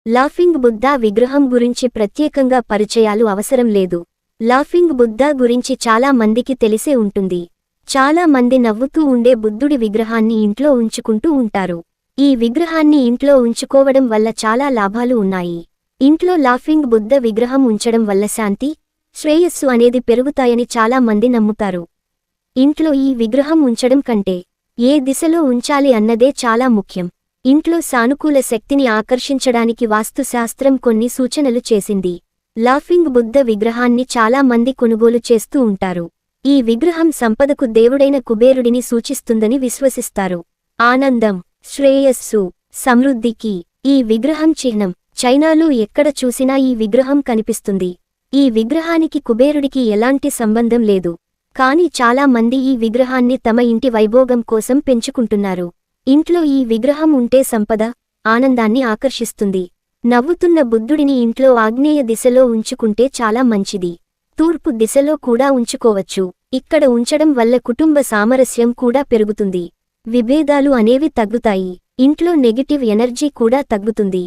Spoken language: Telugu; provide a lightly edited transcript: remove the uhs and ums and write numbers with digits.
లాఫింగ్ బుద్ధా విగ్రహం గురించి ప్రత్యేకంగా పరిచయాలు అవసరం లేదు. లాఫింగ్ బుద్ధా గురించి చాలా మందికి తెలిసే ఉంటుంది. చాలా మంది నవ్వుతూ ఉండే బుద్ధుడి విగ్రహాన్ని ఇంట్లో ఉంచుకుంటూ ఉంటారు. ఈ విగ్రహాన్ని ఇంట్లో ఉంచుకోవడం వల్ల చాలా లాభాలు ఉన్నాయి. ఇంట్లో లాఫింగ్ బుద్ధ విగ్రహం ఉంచడం వల్ల శాంతి, శ్రేయస్సు అనేది పెరుగుతాయని చాలా మంది నమ్ముతారు. ఇంట్లో ఈ విగ్రహం ఉంచడం కంటే ఏ దిశలో ఉంచాలి అన్నదే చాలా ముఖ్యం. ఇంట్లో సానుకూల శక్తిని ఆకర్షించడానికి వాస్తుశాస్త్రం కొన్ని సూచనలు చేసింది. లాఫింగ్ బుద్ధ విగ్రహాన్ని చాలా మంది కొనుగోలు చేస్తూ ఉంటారు. ఈ విగ్రహం సంపదకు దేవుడైన కుబేరుడిని సూచిస్తుందని విశ్వసిస్తారు. ఆనందం, శ్రేయస్సు, సమృద్ధికి ఈ విగ్రహం చిహ్నం. చైనాలో ఎక్కడ చూసినా ఈ విగ్రహం కనిపిస్తుంది. ఈ విగ్రహానికి కుబేరుడికి ఎలాంటి సంబంధం లేదు. కాని చాలా మంది ఈ విగ్రహాన్ని తమ ఇంటి వైభోగం కోసం పెంచుకుంటున్నారు. ఇంట్లో ఈ విగ్రహం ఉంటే సంపద, ఆనందాన్ని ఆకర్షిస్తుంది. నవ్వుతున్న బుద్ధుడిని ఇంట్లో ఆగ్నేయ దిశలో ఉంచుకుంటే చాలా మంచిది. తూర్పు దిశలో కూడా ఉంచుకోవచ్చు. ఇక్కడ ఉంచడం వల్ల కుటుంబ సామరస్యం కూడా పెరుగుతుంది. విభేదాలు అనేవి తగ్గుతాయి. ఇంట్లో నెగటివ్ ఎనర్జీ కూడా తగ్గుతుంది.